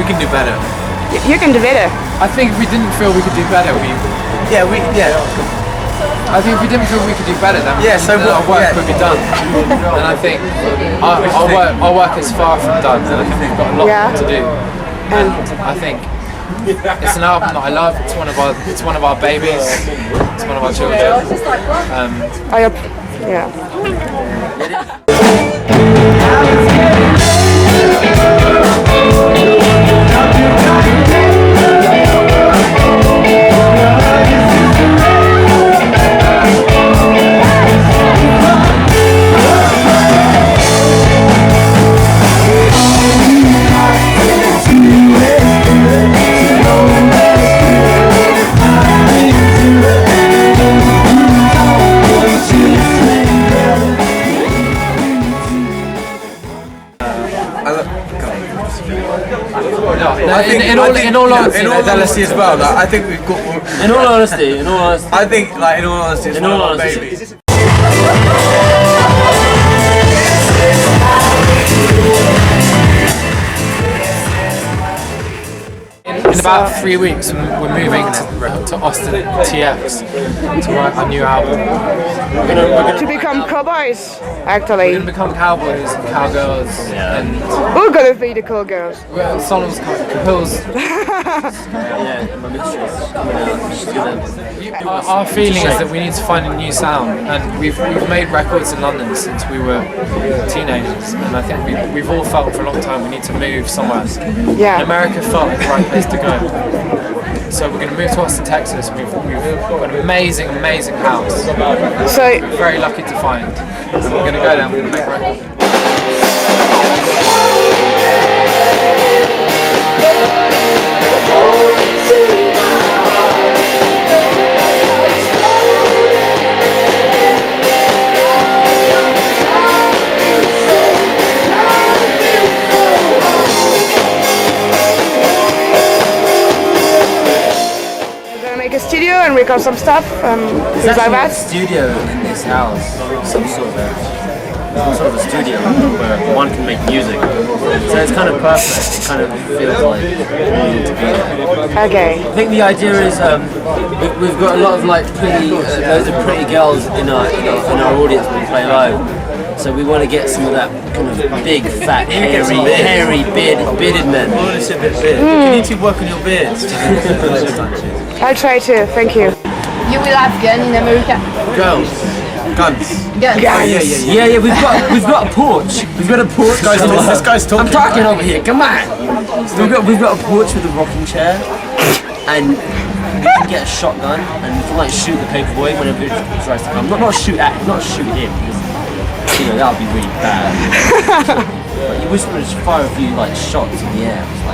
We can do better. You can do better. I think if we didn't feel we could do better, Yeah. I think if we didn't feel we could do better, then our work would be done. And I think our work is far from done. And I think we've got a lot to do. And I think it's an album that I love. It's one of our babies. It's one of our children. In all honesty as well, I think we've got. In all honesty, I think, in all honesty, it's one of our babies. In about 3 weeks, we're moving to Austin TX to write a new album. To become cowboys, actually. We're going to become cowboys and cowgirls. And we're going to be the cool girls. Solomon's Hills. Our feeling is that we need to find a new sound, and we've made records in London since we were teenagers, and I think we've all felt for a long time we need to move somewhere. Yeah. And America felt like the right place to go. So we're going to move to Austin, Texas. We've got an amazing house. So we're very lucky to find. And we're going to go there and we're going to make records. Studio and record some stuff, things like that. A studio in this house, some sort of a studio where one can make music. So it's kind of perfect. It kind of feels like we need to be there. Okay. I think the idea is we've got a lot of loads of pretty girls in our audience when we play live. So we want to get some of that kind of big, fat, hairy, bearded men. Can you two work on your beards? I'll try to, thank you. You will have gun in America. Girls. Guns. Yeah, we've got a porch. We've got a porch. This guy's talking. I'm talking over here, come on! So we've got a porch with a rocking chair, and we can get a shotgun and we can shoot the paperboy whenever it tries to come. Not shoot him, because that would be really bad. But you wish to just fire a few shots in the air. It's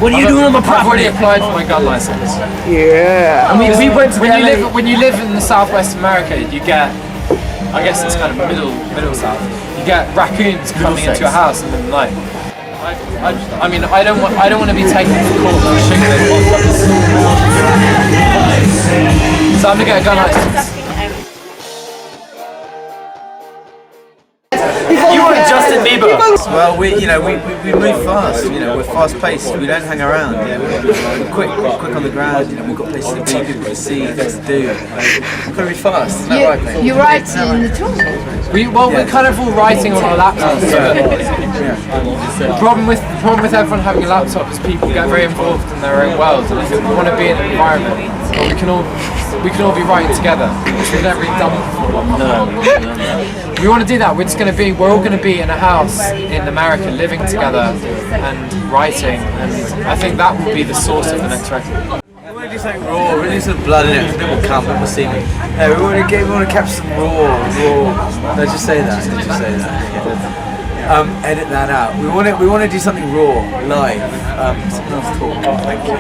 what are you doing on my property? I've already applied for my gun license. Yeah. I mean, we went to when you live in the Southwest America, you get, I guess it's kind of middle South. You get raccoons coming into your house in the night. I mean, I don't want to be taken to court for shooting those. So I'm gonna get a gun license. You want Justin Bieber? Well, we move fast. We're fast paced. We don't hang around. We're quick on the ground. We've got places to be, people to see, things to do. We've got to be fast. Isn't that right, mate? You write in the tool? We're kind of all writing on our laptops. The problem with everyone having a laptop is people get very involved in their own world, and I think we want to be in an environment where we can all be writing together, which we've never really done before. No. We want to do that. We're all going to be in a house in America, living together and writing, and I think that will be the source of the next record. We want to do something raw. We want to do some blood in it. People will come, people will see me. No, we want to capture some raw. No, just say that. Edit that out. We want to do something raw, live. Someone else talk. Thank you.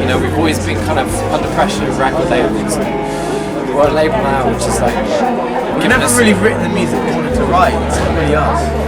You know, we've always been kind of under pressure of record labels. We're a label now, which is like we've never really written the music we wanted to write. It's not really us.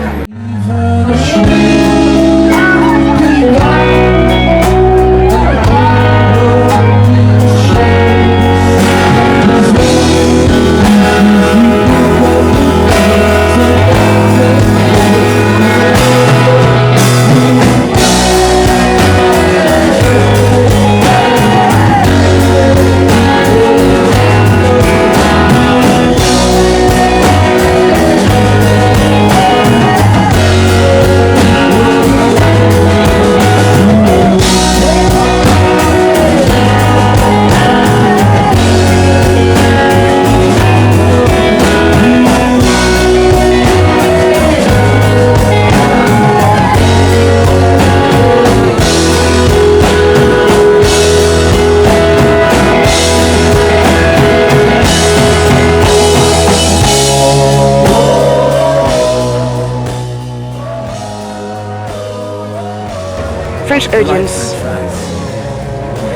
French audience.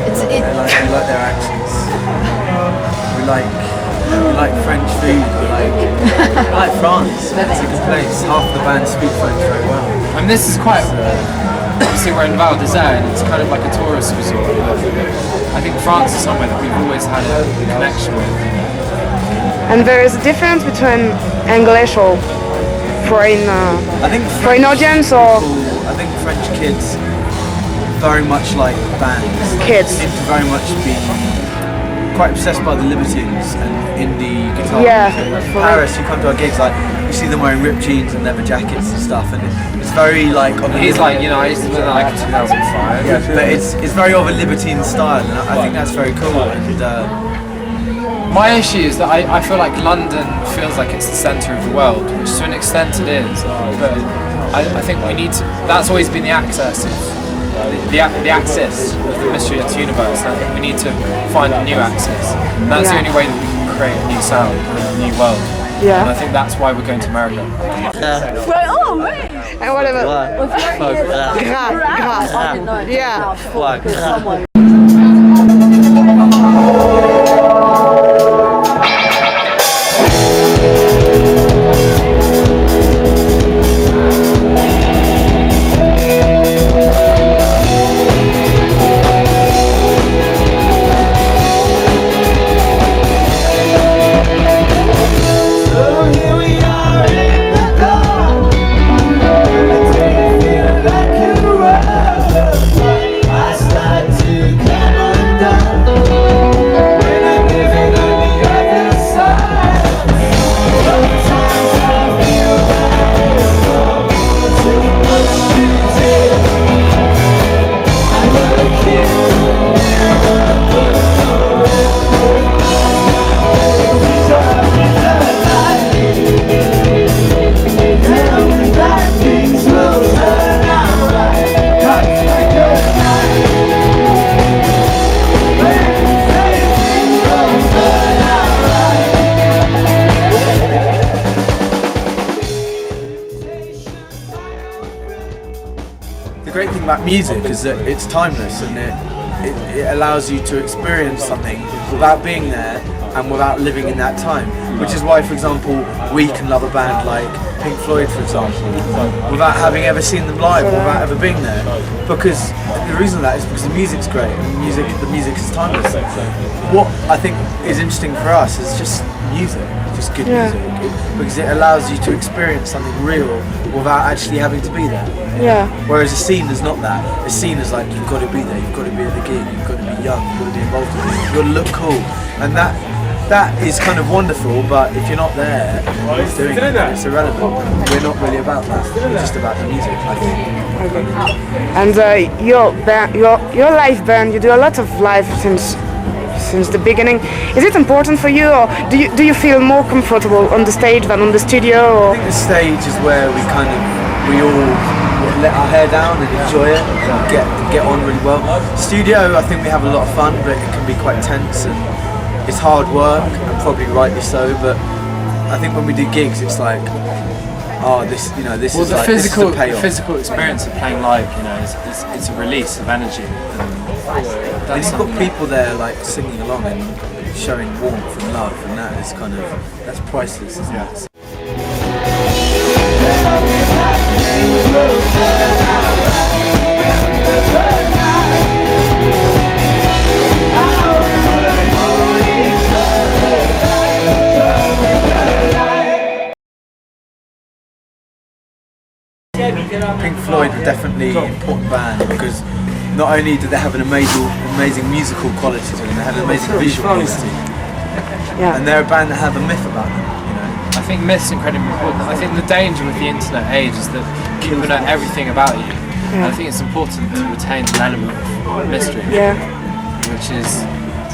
It's We like their accents. We like French food. We like France. It's a good place. Half the band speak French very well. And this is quite, obviously we're in Val d'Isère and it's kind of like a tourist resort. I think France is somewhere that we've always had a connection with. And there is a difference between English or foreign I think foreign audience or I think French kids very much like bands. kids. Seem to very much be quite obsessed by the Libertines and indie guitar. Yeah, music. for Paris, you come to our gigs, like you see them wearing ripped jeans and leather jackets and stuff, and it's very like. He's like, you know, I used to do that like in 2005. Yeah, but it's very of a Libertine style, and I think that's very cool. And My issue is that I feel like London feels like it's the centre of the world, which to an extent it is, but I think we need to, that's always been the access of the axis of the mysterious universe. I think we need to find a new axis, and that's the only way that we can create a new sound, a new world. Yeah. And I think that's why we're going to America. And what about Gras? Yeah. the great thing about music is that it's timeless, and it allows you to experience something without being there and without living in that time. Which is why, for example, we can love a band like Pink Floyd, for example, without having ever seen them live, or without ever being there. Because the reason for that is because the music's great, and the music is timeless. What I think is interesting for us is just music, just good music, because it allows you to experience something real without actually having to be there. Yeah. Whereas a scene is not that. A scene is like, you've got to be there, you've got to be at the gig, you've got to be young, you've got to be involved in it, you've got to look cool, and that is kind of wonderful. But if you're not there, it's doing it, it's irrelevant. We're not really about that. We're just about the music, I think. And your band, your live band, you do a lot of live since the beginning. Is it important for you, or do you feel more comfortable on the stage than on the studio? Or? I think the stage is where we all let our hair down and enjoy it and get on really well. Studio, I think we have a lot of fun, but it can be quite tense and it's hard work, and probably rightly so. But I think when we do gigs, it's like, this Well, is the like physical, this is the payoff. physical experience of playing live, you know, it's a release of energy. And you've got people there like singing along and showing warmth and love, and that is kind of, that's priceless, isn't it? Pink Floyd were definitely an important band because not only did they have an amazing musical quality to them, they had an amazing visual quality. Yeah. And they're a band that have a myth about them, you know. I think myth's incredibly important. I think the danger with the internet age is that people know everything about you. And I think it's important to retain an element of mystery. Yeah. Which is,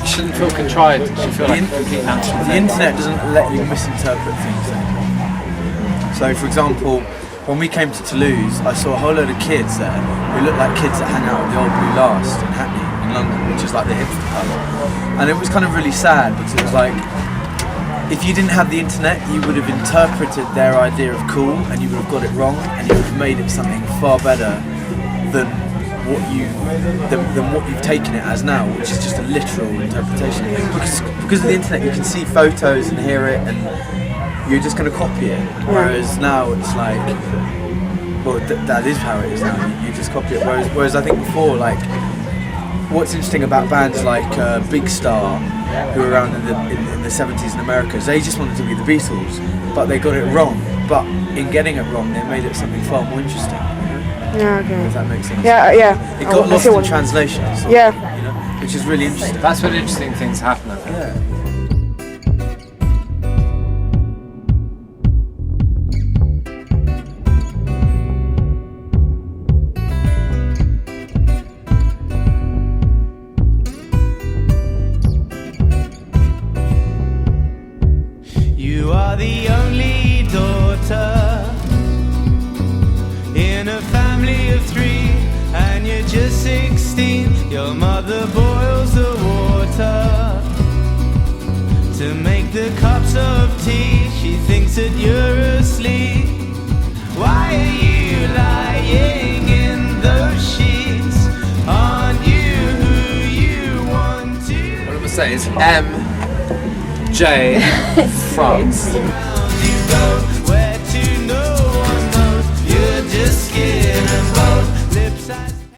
you shouldn't feel contrived, you should feel like a complete natural The thing. internet doesn't let you misinterpret things anymore. So for example, when we came to Toulouse, I saw a whole load of kids there who looked like kids that hang out at the old Blue Last in Hackney in London, which is like the hipster pub. And it was kind of really sad because it was like, if you didn't have the internet, you would have interpreted their idea of cool and you would have got it wrong, and you would have made it something far better than what you've taken it as now, which is just a literal interpretation. Because of the internet, you can see photos and hear it, and you're just going to copy it. Whereas now it's like, well, that is how it is now. You just copy it. Whereas I think before, like, what's interesting about bands like Big Star, who were around in the 70s in America, is they just wanted to be the Beatles, but they got it wrong. But in getting it wrong, they made it something far more interesting. Yeah, okay. If that makes sense. Yeah, yeah. It got lost in translation. So, Yeah. you know, which is really interesting. That's when interesting things happen, I think. Yeah. You are the only daughter in a family of three, and you're just 16. Your mother boils the water to make the cups of tea. She thinks that you're asleep. Why are you lying in those sheets? Aren't you who you want to? What I'm gonna say is MJ France. You go where